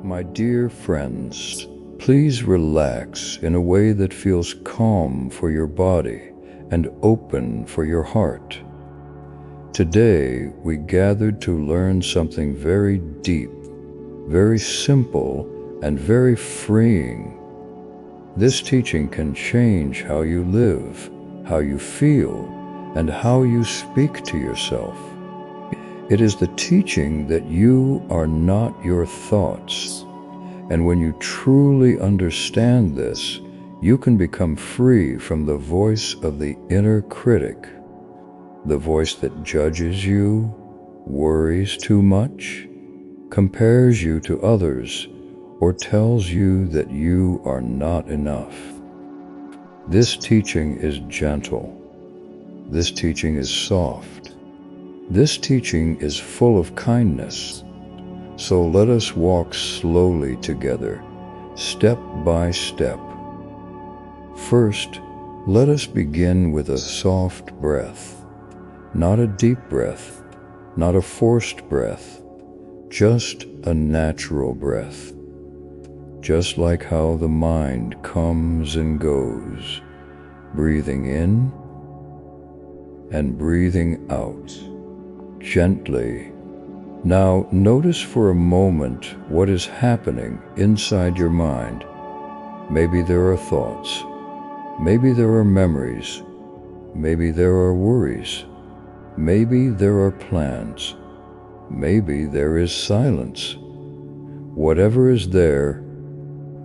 My dear friends, please relax in a way that feels calm for your body and open for your heart. Today, we gathered to learn something very deep, very simple, and very freeing. This teaching can change how you live, how you feel, and how you speak to yourself. It is the teaching that you are not your thoughts. And when you truly understand this, you can become free from the voice of the inner critic, the voice that judges you, worries too much, compares you to others, or tells you that you are not enough. This teaching is gentle. This teaching is soft. This teaching is full of kindness. So let us walk slowly together, step by step. First, let us begin with a soft breath, not a deep breath, not a forced breath, just a natural breath. Just like how the mind comes and goes, breathing in and breathing out, gently. Now notice for a moment what is happening inside your mind. Maybe there are thoughts, maybe there are memories, maybe there are worries, maybe there are plans, maybe there is silence. Whatever is there,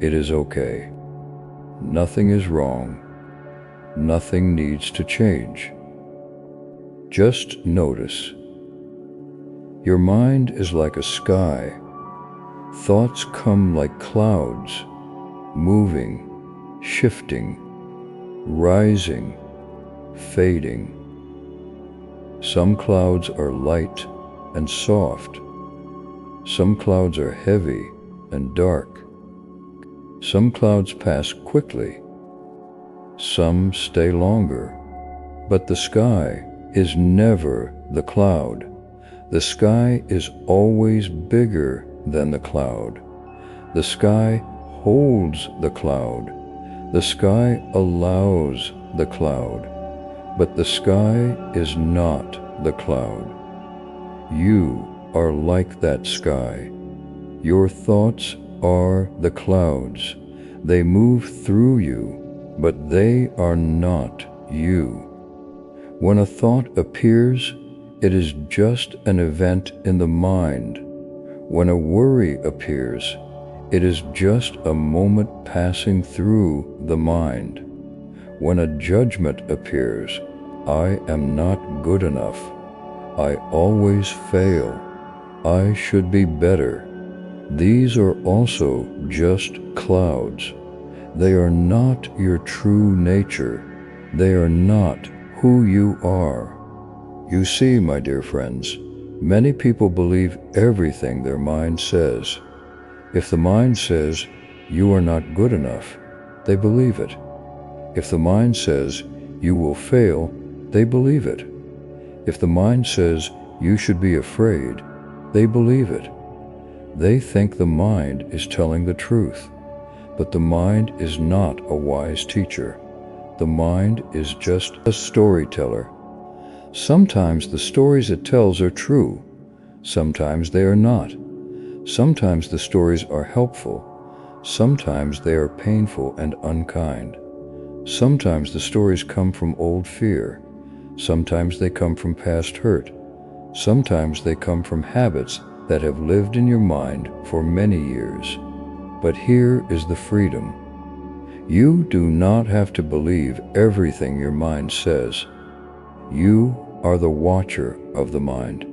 it is okay. Nothing is wrong. Nothing needs to change. Just notice. Your mind is like a sky. Thoughts come like clouds, moving, shifting, rising, fading. Some clouds are light and soft. Some clouds are heavy and dark. Some clouds pass quickly. Some stay longer. But the sky is never the cloud. The sky is always bigger than the cloud. The sky holds the cloud. The sky allows the cloud. But the sky is not the cloud. You are like that sky. Your thoughts are the clouds. They move through you, but they are not you. When a thought appears, it is just an event in the mind. When a worry appears, it is just a moment passing through the mind. When a judgment appears, I am not good enough. I always fail. I should be better. These are also just clouds. They are not your true nature. They are not who you are. You see, my dear friends, many people believe everything their mind says. If the mind says, you are not good enough, they believe it. If the mind says, you will fail, they believe it. If the mind says, you should be afraid, they believe it. They think the mind is telling the truth, but the mind is not a wise teacher. The mind is just a storyteller. Sometimes the stories it tells are true. Sometimes they are not. Sometimes the stories are helpful. Sometimes they are painful and unkind. Sometimes the stories come from old fear. Sometimes they come from past hurt. Sometimes they come from habits that have lived in your mind for many years. But here is the freedom. You do not have to believe everything your mind says. You are the watcher of the mind.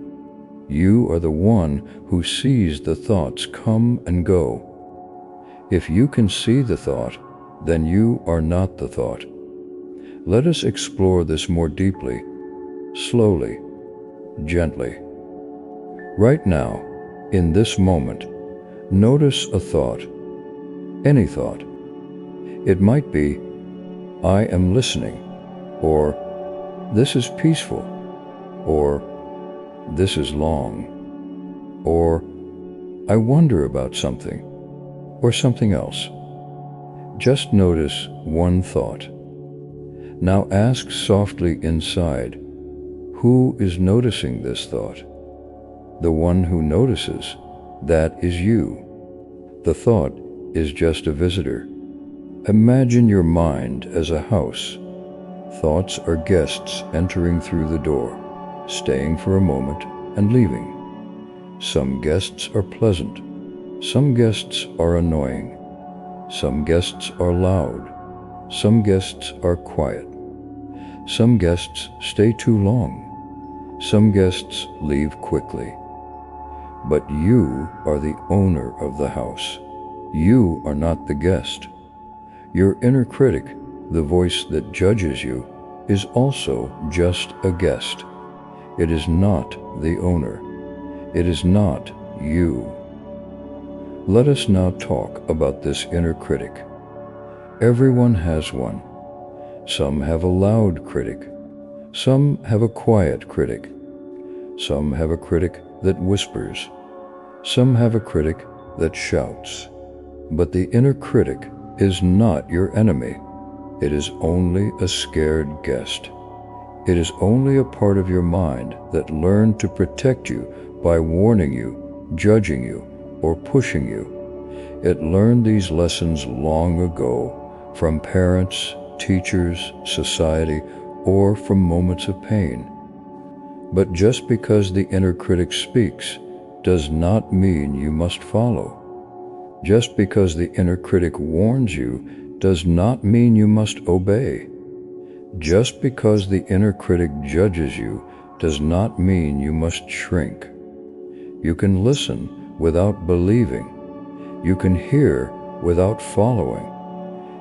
You are the one who sees the thoughts come and go. If you can see the thought, then you are not the thought. Let us explore this more deeply, slowly, gently. Right now, in this moment, notice a thought, any thought. It might be, I am listening, or this is peaceful, or this is long, or I wonder about something. or something else. Just notice one thought. Now ask softly inside, who is noticing this thought? The one who notices, that is you. The thought is just a visitor. Imagine your mind as a house. Thoughts are guests entering through the door, staying for a moment and leaving. Some guests are pleasant. Some guests are annoying. Some guests are loud. Some guests are quiet. Some guests stay too long. Some guests leave quickly. But you are the owner of the house. You are not the guest. Your inner critic, the voice that judges you, is also just a guest. It is not the owner. It is not you. Let us now talk about this inner critic. Everyone has one. Some have a loud critic. Some have a quiet critic. Some have a critic that whispers. Some have a critic that shouts. But the inner critic is not your enemy. It is only a scared guest. It is only a part of your mind that learned to protect you by warning you, judging you, or pushing you. It learned these lessons long ago from parents, teachers, society, or from moments of pain. But just because the inner critic speaks does not mean you must follow. Just because the inner critic warns you does not mean you must obey. Just because the inner critic judges you does not mean you must shrink. You can listen without believing. You can hear without following.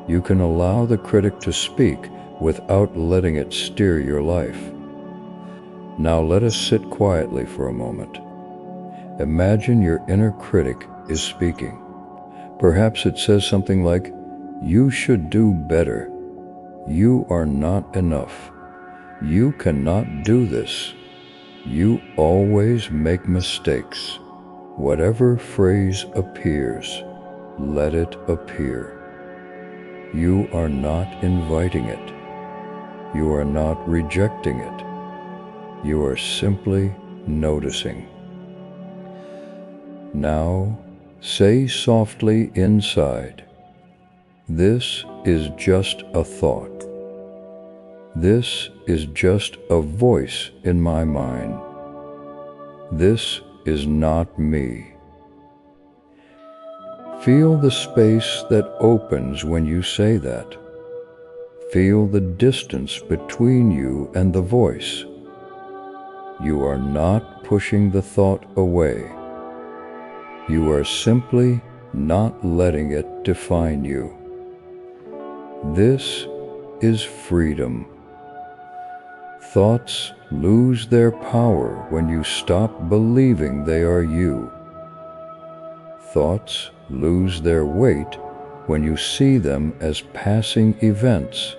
You can allow the critic to speak without letting it steer your life. Now let us sit quietly for a moment. Imagine your inner critic is speaking. Perhaps it says something like, "You should do better. You are not enough. You cannot do this. You always make mistakes." Whatever phrase appears, let it appear. You are not inviting it. You are not rejecting it. You are simply noticing. Now, say softly inside, "This is just a thought. This is just a voice in my mind. This is not me." Feel the space that opens when you say that. Feel the distance between you and the voice. You are not pushing the thought away. You are simply not letting it define you. This is freedom. Thoughts lose their power when you stop believing they are you. Thoughts lose their weight when you see them as passing events.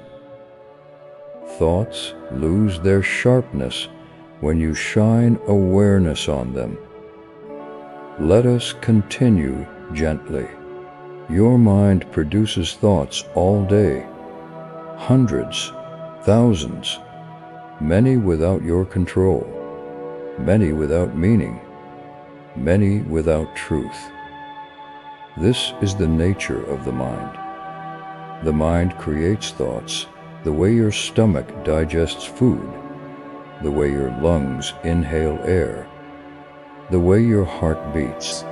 Thoughts lose their sharpness when you shine awareness on them. Let us continue gently. Your mind produces thoughts all day, hundreds, thousands, many without your control, many without meaning, many without truth. This is the nature of the mind. The mind creates thoughts the way your stomach digests food, the way your lungs inhale air, the way your heart beats.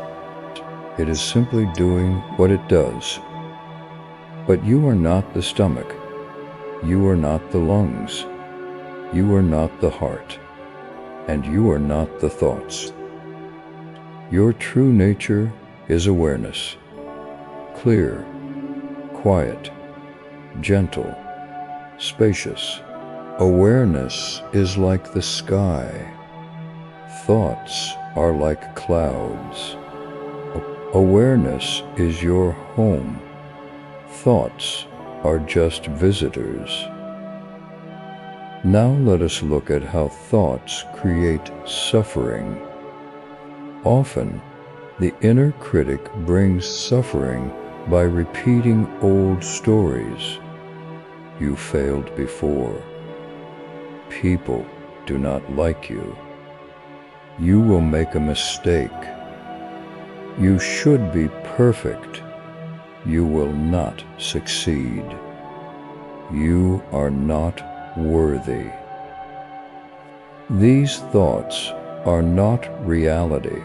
It is simply doing what it does. But you are not the stomach. You are not the lungs. You are not the heart. And you are not the thoughts. Your true nature is awareness. Clear, quiet, gentle, spacious. Awareness is like the sky. Thoughts are like clouds. Awareness is your home. Thoughts are just visitors. Now let us look at how thoughts create suffering. Often, the inner critic brings suffering by repeating old stories. You failed before. People do not like you. You will make a mistake. You should be perfect. You will not succeed. You are not worthy. These thoughts are not reality.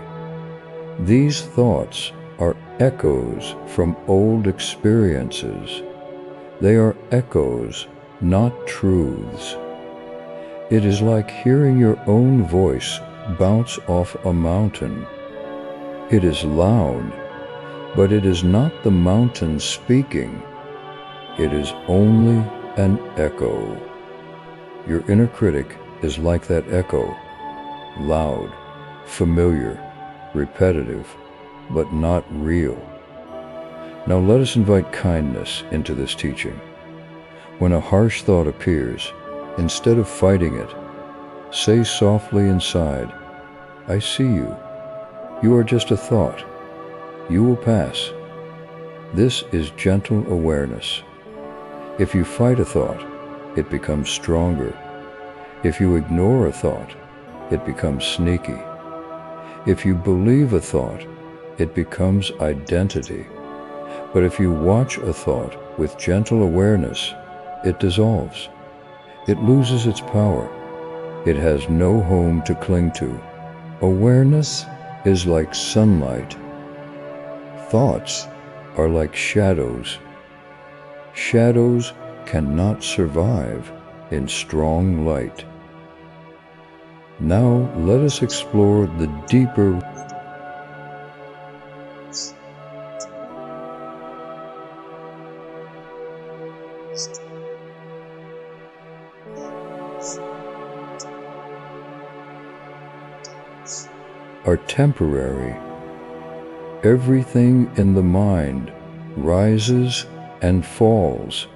These thoughts are echoes from old experiences. They are echoes, not truths. It is like hearing your own voice bounce off a mountain. It is loud, but it is not the mountain speaking. It is only an echo. Your inner critic is like that echo, loud, familiar, repetitive, but not real. Now let us invite kindness into this teaching. When a harsh thought appears, instead of fighting it, say softly inside, "I see you. You are just a thought. You will pass." This is gentle awareness. If you fight a thought, it becomes stronger. If you ignore a thought, it becomes sneaky. If you believe a thought, it becomes identity. But if you watch a thought with gentle awareness, it dissolves. It loses its power. It has no home to cling to. Awareness is like sunlight. Thoughts are like shadows. Shadows cannot survive in strong light. Now let us explore the deeper are temporary. Everything in the mind rises and falls,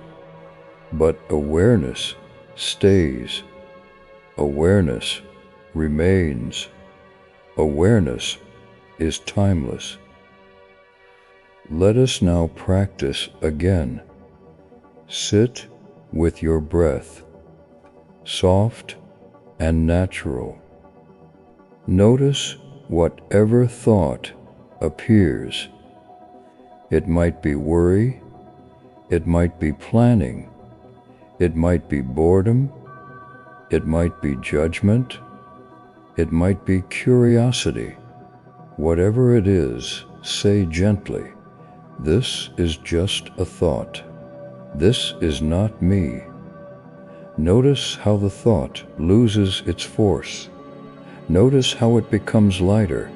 but awareness stays. Awareness remains. Awareness is timeless. Let us now practice again. Sit with your breath, soft and natural. Notice whatever thought appears. It might be worry, it might be planning, it might be boredom, it might be judgment, it might be curiosity. Whatever it is, say gently, "This is just a thought. This is not me." Notice how the thought loses its force. Notice how it becomes lighter.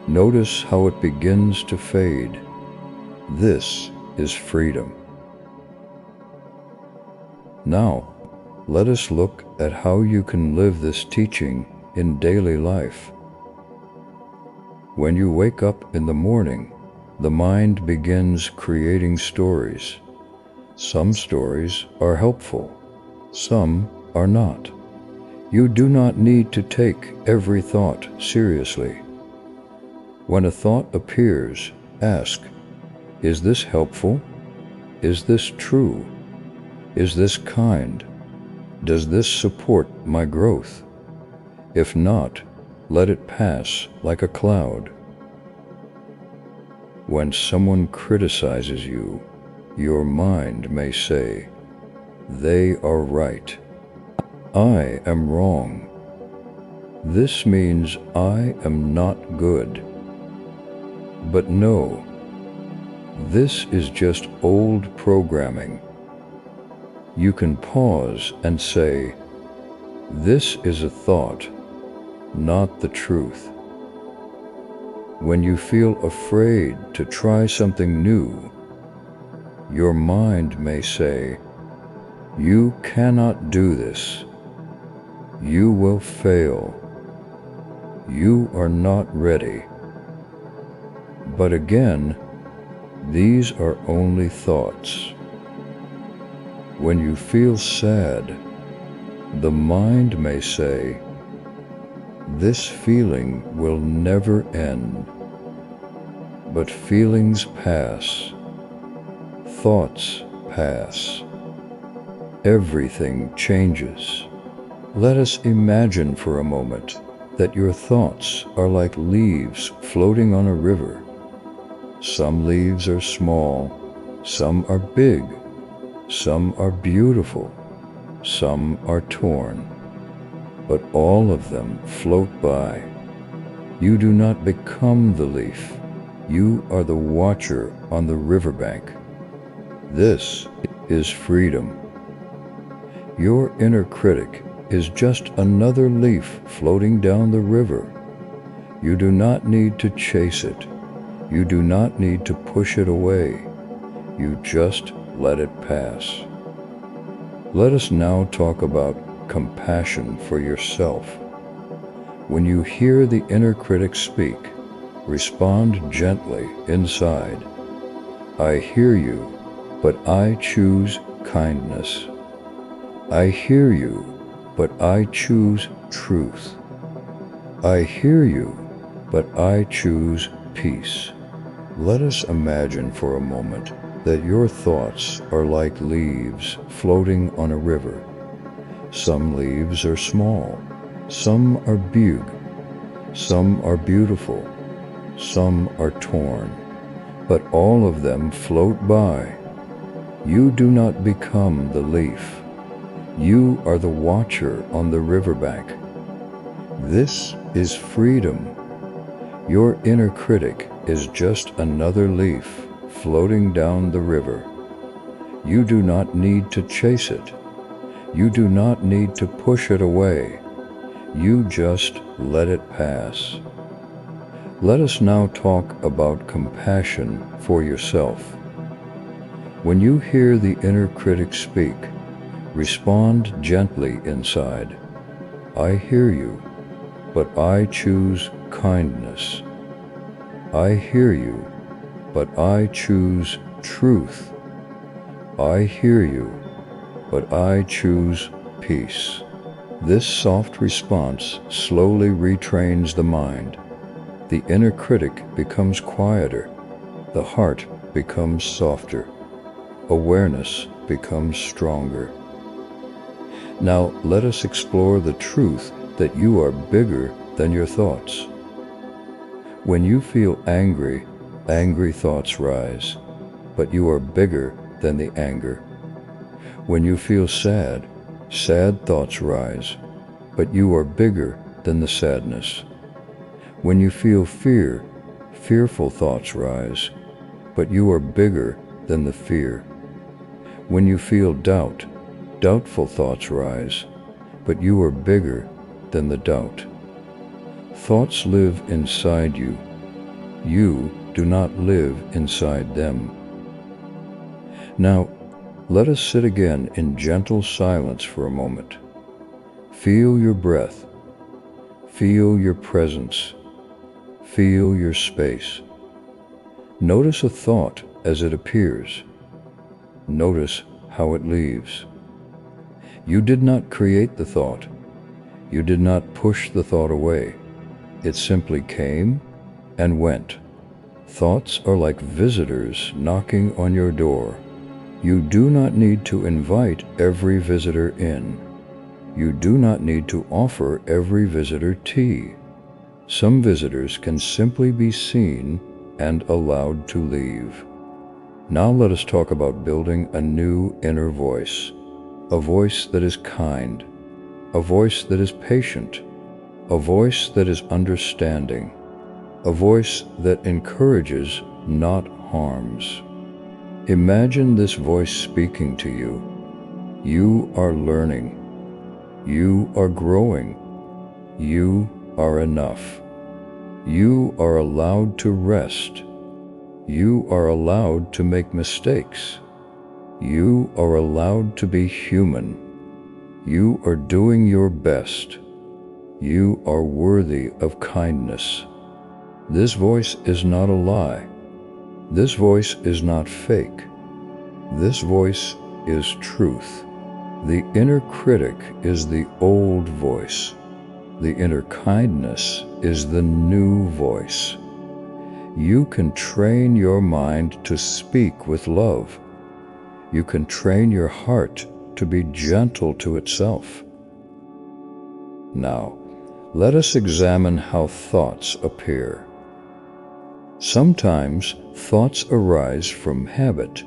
Notice how it begins to fade. This is freedom. Now, let us look at how you can live this teaching in daily life. When you wake up in the morning, the mind begins creating stories. Some stories are helpful, some are not. You do not need to take every thought seriously. When a thought appears, ask, "Is this helpful? Is this true? Is this kind? Does this support my growth?" If not, let it pass like a cloud. When someone criticizes you, your mind may say, "They are right. I am wrong. This means I am not good." But no, this is just old programming. You can pause and say, "This is a thought, not the truth." When you feel afraid to try something new, your mind may say, "You cannot do this. You will fail. You are not ready." But again, these are only thoughts. When you feel sad, the mind may say, "This feeling will never end." But feelings pass. thoughts pass. Everything changes. Let us imagine for a moment that your thoughts are like leaves floating on a river. Some leaves are small, some are big, some are beautiful, some are torn, but all of them float by. You do not become the leaf. You are the watcher on the riverbank. This is freedom. Your inner critic is just another leaf floating down the river. You do not need to chase it. You do not need to push it away. You just let it pass. Let us now talk about compassion for yourself. When you hear the inner critic speak, respond gently inside. I hear you, but I choose kindness. I hear you, but I choose truth. I hear you, but I choose peace. Let us imagine for a moment that your thoughts are like leaves floating on a river. Some leaves are small, some are big, some are beautiful, some are torn, but all of them float by. You do not become the leaf. You are the watcher on the riverbank. This is freedom. Your inner critic is just another leaf floating down the river. You do not need to chase it. You do not need to push it away. You just let it pass. Let us now talk about compassion for yourself. When you hear the inner critic speak, respond gently inside. I hear you, but I choose kindness. I hear you, but I choose truth. I hear you, but I choose peace. This soft response slowly retrains the mind. The inner critic becomes quieter. The heart becomes softer. Awareness becomes stronger. Now let us explore the truth that you are bigger than your thoughts. When you feel angry, angry thoughts rise, but you are bigger than the anger. When you feel sad, sad thoughts rise, but you are bigger than the sadness. When you feel fear, fearful thoughts rise, but you are bigger than the fear. When you feel doubt, doubtful thoughts rise, but you are bigger than the doubt. Thoughts live inside you. You do not live inside them. Now, let us sit again in gentle silence for a moment. Feel your breath. Feel your presence. Feel your space. Notice a thought as it appears. Notice how it leaves. You did not create the thought. You did not push the thought away. It simply came and went. Thoughts are like visitors knocking on your door. You do not need to invite every visitor in. You do not need to offer every visitor tea. Some visitors can simply be seen and allowed to leave. Now let us talk about building a new inner voice, a voice that is kind, a voice that is patient, a voice that is understanding, a voice that encourages, not harms. Imagine this voice speaking to you. You are learning. You are growing. You are enough. You are allowed to rest. You are allowed to make mistakes. You are allowed to be human. You are doing your best. You are worthy of kindness. This voice is not a lie. This voice is not fake. This voice is truth. The inner critic is the old voice. The inner kindness is the new voice. You can train your mind to speak with love. You can train your heart to be gentle to itself. Now, let us examine how thoughts appear. Sometimes thoughts arise from habit.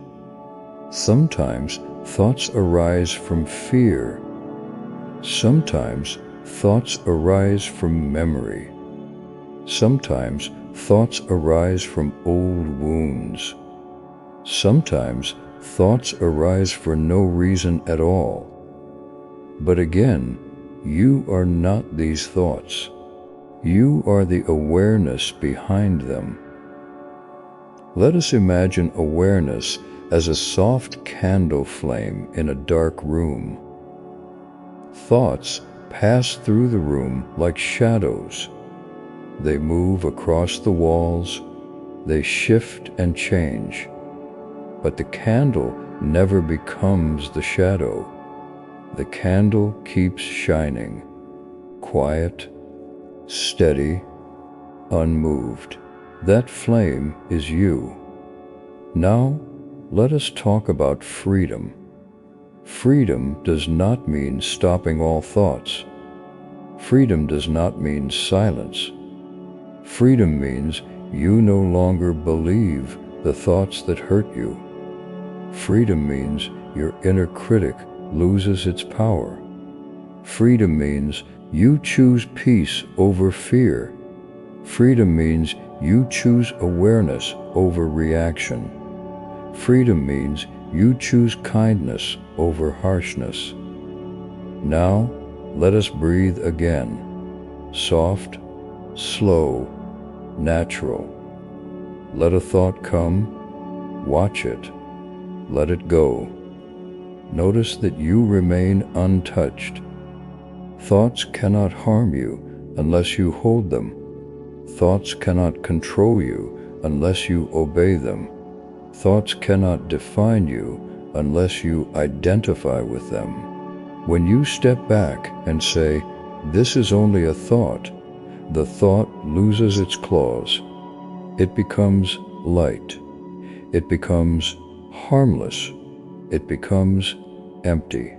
Sometimes thoughts arise from fear. Sometimes thoughts arise from memory. Sometimes thoughts arise from old wounds. Sometimes thoughts arise for no reason at all. But again, you are not these thoughts. You are the awareness behind them. Let us imagine awareness as a soft candle flame in a dark room. Thoughts pass through the room like shadows. They move across the walls, they shift and change. But the candle never becomes the shadow. The candle keeps shining, quiet, steady, unmoved. That flame is you. Now, let us talk about freedom. Freedom does not mean stopping all thoughts. Freedom does not mean silence. Freedom means you no longer believe the thoughts that hurt you. Freedom means your inner critic loses its power. Freedom means you choose peace over fear. Freedom means you choose awareness over reaction. Freedom means you choose kindness over harshness. Now, let us breathe again. Soft, slow, natural. Let a thought come, watch it, let it go. Notice that you remain untouched. Thoughts cannot harm you unless you hold them. Thoughts cannot control you unless you obey them. Thoughts cannot define you unless you identify with them. When you step back and say, "This is only a thought," the thought loses its claws. It becomes light. It becomes harmless. It becomes empty.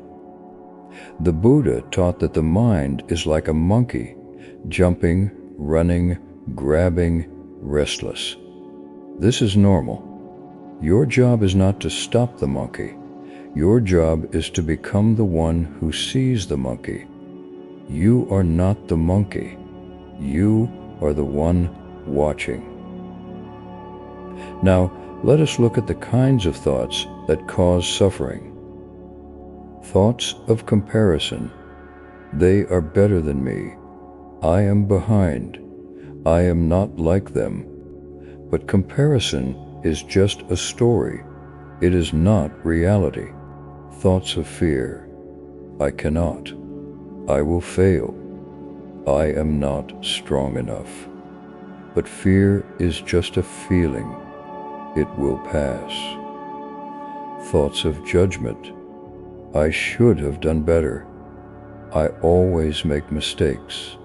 The Buddha taught that the mind is like a monkey, jumping, running, grabbing, restless. This is normal. Your job is not to stop the monkey. Your job is to become the one who sees the monkey. You are not the monkey. You are the one watching. Now, let us look at the kinds of thoughts that cause suffering. Thoughts of comparison. They are better than me. I am behind. I am not like them. But comparison is just a story. It is not reality. Thoughts of fear. I cannot. I will fail. I am not strong enough. But fear is just a feeling. It will pass. Thoughts of judgment. I should have done better. I always make mistakes.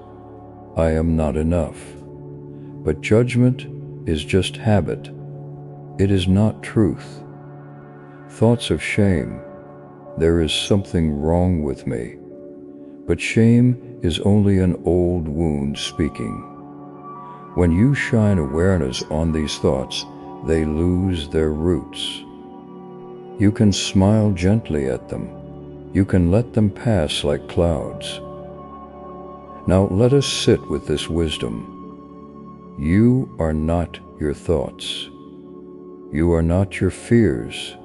I am not enough. But judgment is just habit. It is not truth. Thoughts of shame. There is something wrong with me. But shame is only an old wound speaking. When you shine awareness on these thoughts, they lose their roots. You can smile gently at them. You can let them pass like clouds. Now let us sit with this wisdom. You are not your thoughts. You are not your fears.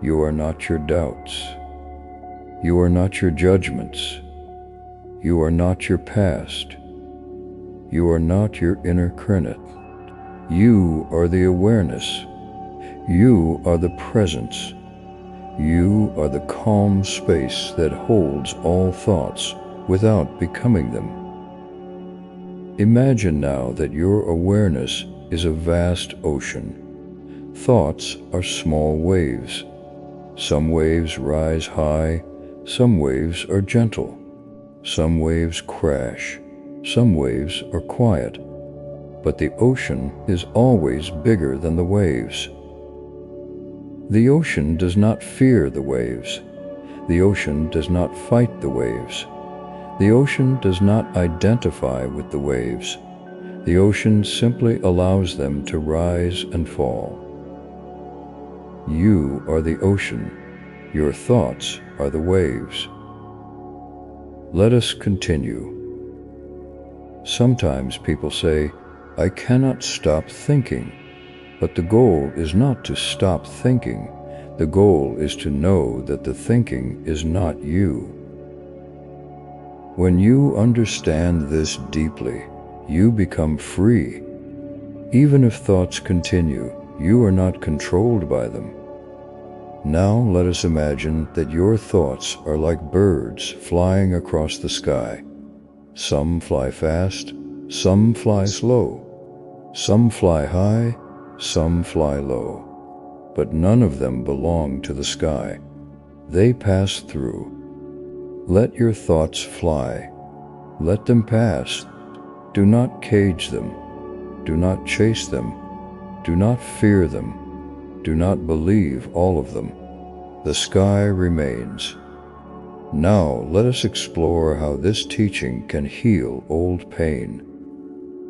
You are not your doubts. You are not your judgments. You are not your past. You are not your inner critic. You are the awareness. You are the presence. You are the calm space that holds all thoughts without becoming them. Imagine now that your awareness is a vast ocean. Thoughts are small waves. Some waves rise high, some waves are gentle. Some waves crash, some waves are quiet. But the ocean is always bigger than the waves. The ocean does not fear the waves. The ocean does not fight the waves. The ocean does not identify with the waves. The ocean simply allows them to rise and fall. You are the ocean. Your thoughts are the waves. Let us continue. Sometimes people say, "I cannot stop thinking." But the goal is not to stop thinking. The goal is to know that the thinking is not you. When you understand this deeply, you become free. Even if thoughts continue, you are not controlled by them. Now let us imagine that your thoughts are like birds flying across the sky. Some fly fast, some fly slow, some fly high, some fly low, but none of them belong to the sky. They pass through. Let your thoughts fly. Let them pass. Do not cage them. Do not chase them. Do not fear them. Do not believe all of them. The sky remains. Now let us explore how this teaching can heal old pain.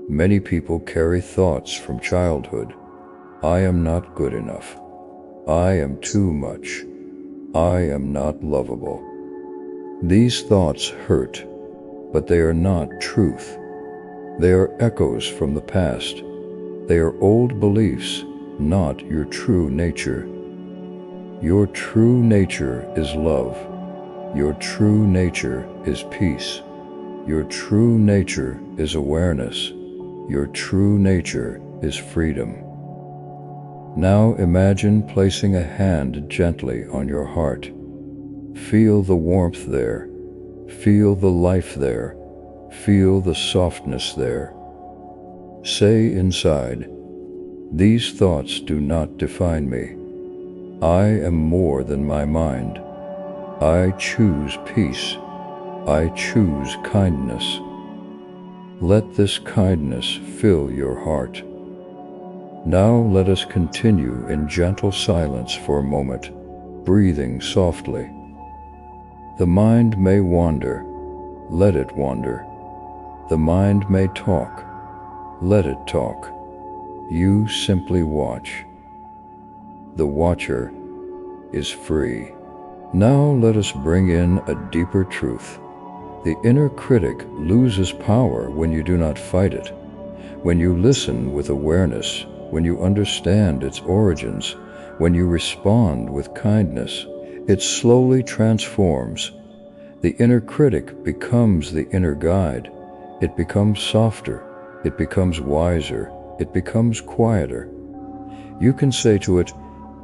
Many people carry thoughts from childhood. I am not good enough. I am too much. I am not lovable. These thoughts hurt, but they are not truth. They are echoes from the past. They are old beliefs, not your true nature. Your true nature is love. Your true nature is peace. Your true nature is awareness. Your true nature is freedom. Now imagine placing a hand gently on your heart. Feel the warmth there. Feel the life there. Feel the softness there. Say inside, "These thoughts do not define me. I am more than my mind. I choose peace. I choose kindness." Let this kindness fill your heart. Now let us continue in gentle silence for a moment, breathing softly. The mind may wander. Let it wander. The mind may talk. Let it talk. You simply watch. The watcher is free. Now let us bring in a deeper truth. The inner critic loses power when you do not fight it. When you listen with awareness, when you understand its origins, when you respond with kindness, it slowly transforms. The inner critic becomes the inner guide. It becomes softer. It becomes wiser. It becomes quieter. You can say to it,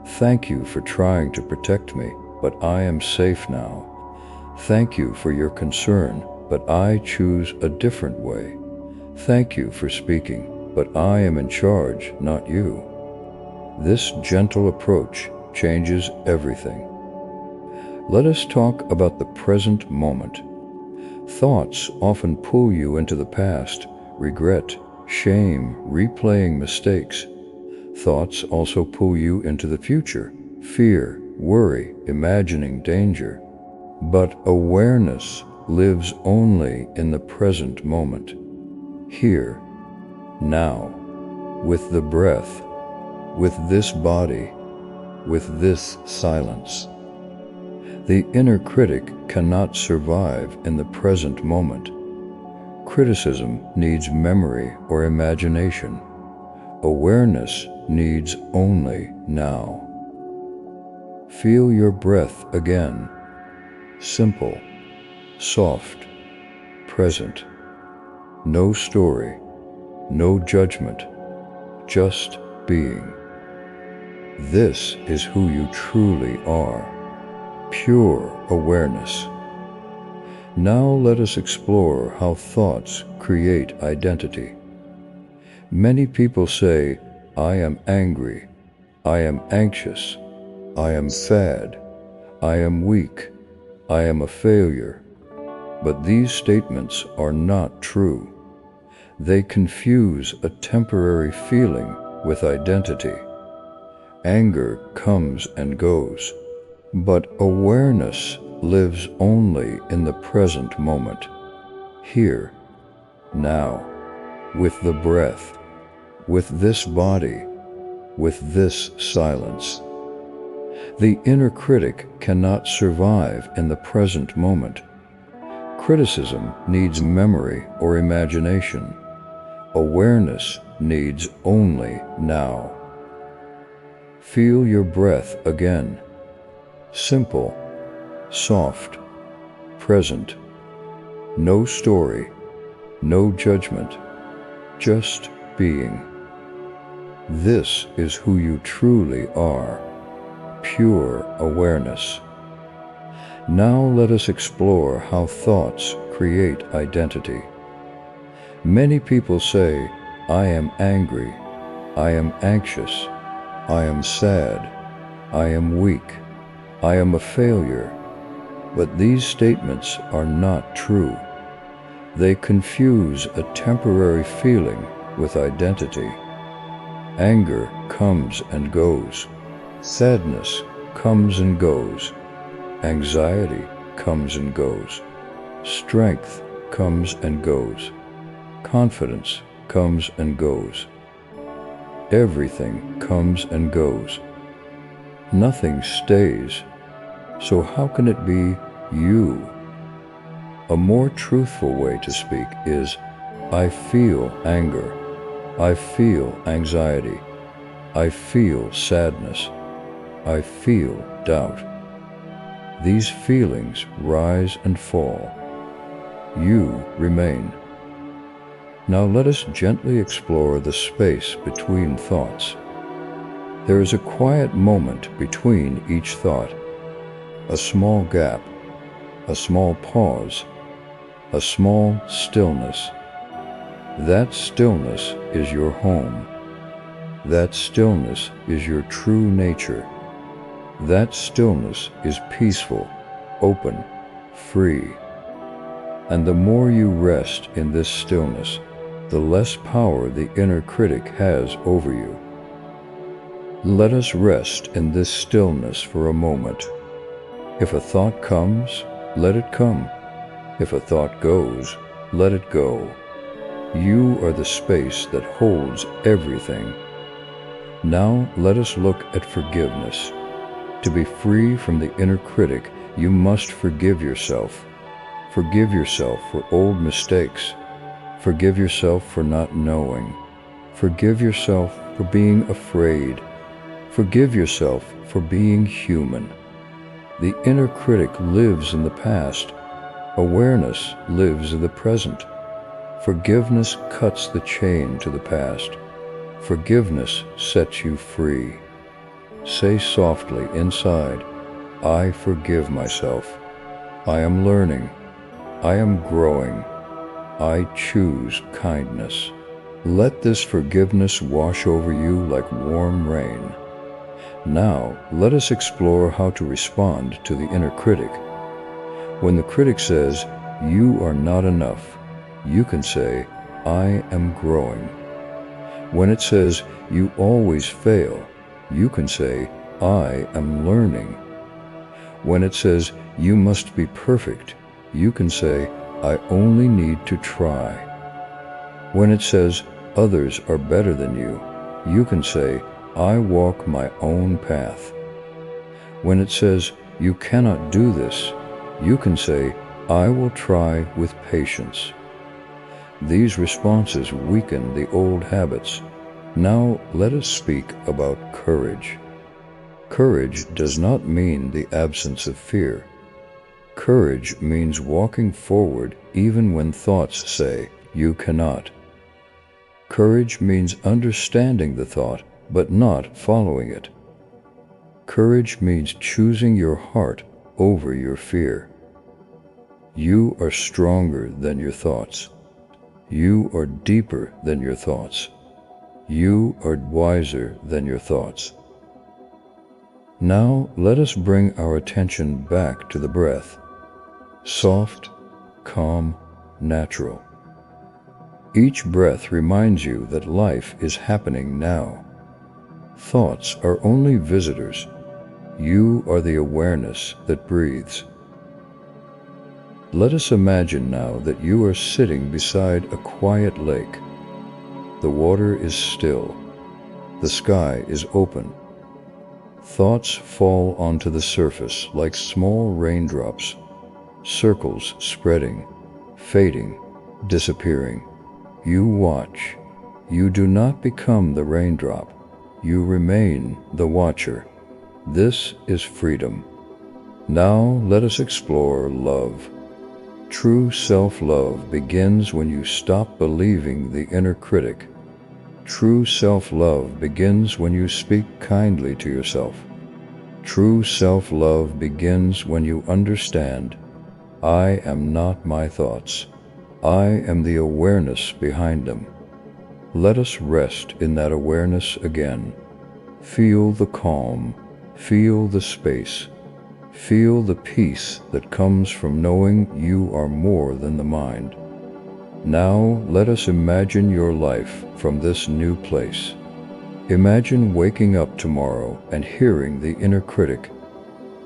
"Thank you for trying to protect me, but I am safe now. Thank you for your concern, but I choose a different way. Thank you for speaking, but I am in charge, not you." This gentle approach changes everything. Let us talk about the present moment. Thoughts often pull you into the past, regret, shame, replaying mistakes. Thoughts also pull you into the future, fear, worry, imagining danger. But awareness lives only in the present moment. Here, now, with the breath, with this body, with this silence. The inner critic cannot survive in the present moment. Criticism needs memory or imagination. Awareness needs only now. Feel your breath again. Simple, soft, present. No story, no judgment, just being. This is who you truly are. Pure awareness. Now let us explore how thoughts create identity. Many people say, "I am angry, I am anxious, I am sad, I am weak, I am a failure." But these statements are not true. They confuse a temporary feeling with identity. Anger comes and goes, but awareness lives only in the present moment, here, now, with the breath, with this body, with this silence. The inner critic cannot survive in the present moment. Criticism needs memory or imagination. Awareness needs only now. Feel your breath again. Simple, soft, present. No story, no judgment, just being. This is who you truly are, pure awareness. Now let us explore how thoughts create identity. Many people say, I am angry, I am anxious, I am sad, I am weak, I am a failure. But these statements are not true. They confuse a temporary feeling with identity. Anger comes and goes. Sadness comes and goes. Anxiety comes and goes. Strength comes and goes. Confidence comes and goes. Everything comes and goes. Nothing stays. So how can it be you? A more truthful way to speak is, I feel anger. I feel anxiety. I feel sadness. I feel doubt. These feelings rise and fall. You remain. Now let us gently explore the space between thoughts. There is a quiet moment between each thought, a small gap, a small pause, a small stillness. That stillness is your home. That stillness is your true nature. That stillness is peaceful, open, free. And the more you rest in this stillness, the less power the inner critic has over you. Let us rest in this stillness for a moment. If a thought comes, let it come. If a thought goes, let it go. You are the space that holds everything. Now let us look at forgiveness. To be free from the inner critic, you must forgive yourself. Forgive yourself for old mistakes. Forgive yourself for not knowing. Forgive yourself for being afraid. Forgive yourself for being human. The inner critic lives in the past. Awareness lives in the present. Forgiveness cuts the chain to the past. Forgiveness sets you free. Say softly inside, I forgive myself. I am learning. I am growing. I choose kindness. Let this forgiveness wash over you like warm rain. Now, let us explore how to respond to the inner critic. When the critic says, you are not enough, you can say, I am growing. When it says, you always fail, you can say, I am learning. When it says, you must be perfect, you can say, I only need to try. When it says, others are better than you, you can say, I walk my own path. When it says, you cannot do this, you can say, I will try with patience. These responses weaken the old habits. Now let us speak about courage. Courage does not mean the absence of fear. Courage means walking forward even when thoughts say, you cannot. Courage means understanding the thought, but not following it. Courage means choosing your heart over your fear. You are stronger than your thoughts. You are deeper than your thoughts. You are wiser than your thoughts. Now let us bring our attention back to the breath. Soft, calm, natural. Each breath reminds you that life is happening now. Thoughts are only visitors. You are the awareness that breathes. Let us imagine now that you are sitting beside a quiet lake. The water is still. The sky is open. Thoughts fall onto the surface like small raindrops, circles spreading, fading, disappearing. You watch. You do not become the raindrop. You remain the watcher. This is freedom. Now let us explore love. True self-love begins when you stop believing the inner critic. True self-love begins when you speak kindly to yourself. True self-love begins when you understand, I am not my thoughts. I am the awareness behind them. Let us rest in that awareness again. Feel the calm, feel the space, feel the peace that comes from knowing you are more than the mind. Now let us imagine your life from this new place. Imagine waking up tomorrow and hearing the inner critic,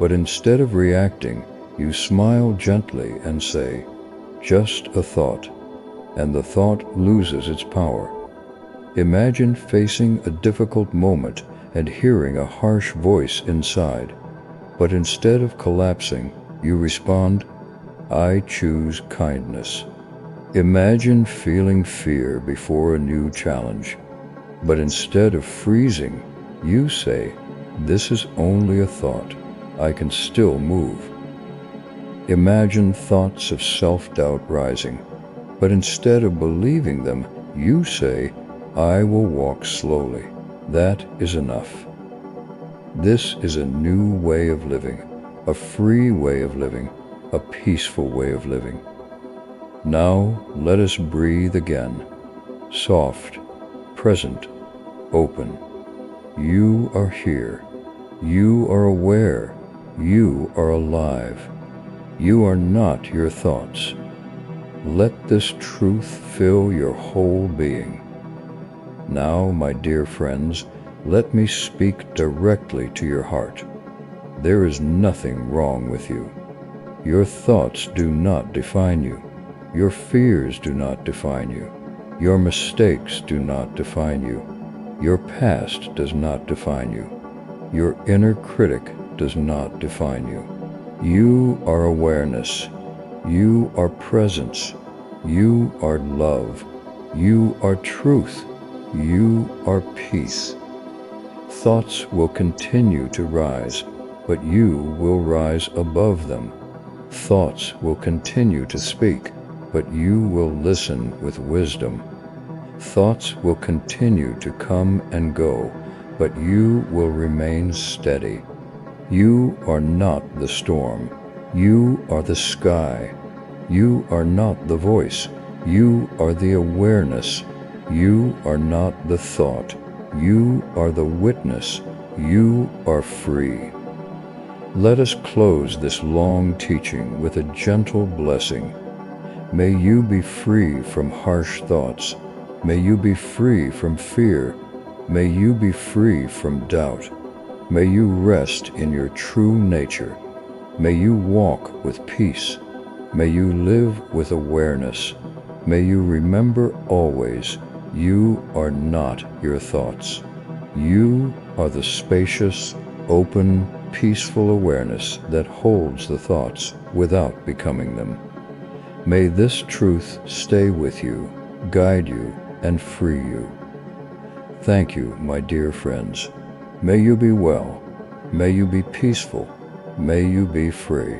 but instead of reacting, you smile gently and say, just a thought, and the thought loses its power. Imagine facing a difficult moment and hearing a harsh voice inside, but instead of collapsing, you respond, I choose kindness. Imagine feeling fear before a new challenge, but instead of freezing, you say, this is only a thought. I can still move. Imagine thoughts of self-doubt rising, but instead of believing them, you say, I will walk slowly. That is enough. This is a new way of living, a free way of living, a peaceful way of living. Now let us breathe again, soft, present, open. You are here. You are aware. You are alive. You are not your thoughts. Let this truth fill your whole being. Now, my dear friends, let me speak directly to your heart. There is nothing wrong with you. Your thoughts do not define you. Your fears do not define you. Your mistakes do not define you. Your past does not define you. Your inner critic does not define you. You are awareness. You are presence. You are love. You are truth. You are peace. Thoughts will continue to rise, but you will rise above them. Thoughts will continue to speak, but you will listen with wisdom. Thoughts will continue to come and go, but you will remain steady. You are not the storm. You are the sky. You are not the voice. You are the awareness. You are not the thought. You are the witness. You are free. Let us close this long teaching with a gentle blessing. May you be free from harsh thoughts. May you be free from fear. May you be free from doubt. May you rest in your true nature. May you walk with peace. May you live with awareness. May you remember always, you are not your thoughts. You are the spacious, open, peaceful awareness that holds the thoughts without becoming them. May this truth stay with you, guide you, and free you. Thank you, my dear friends. May you be well. May you be peaceful. May you be free.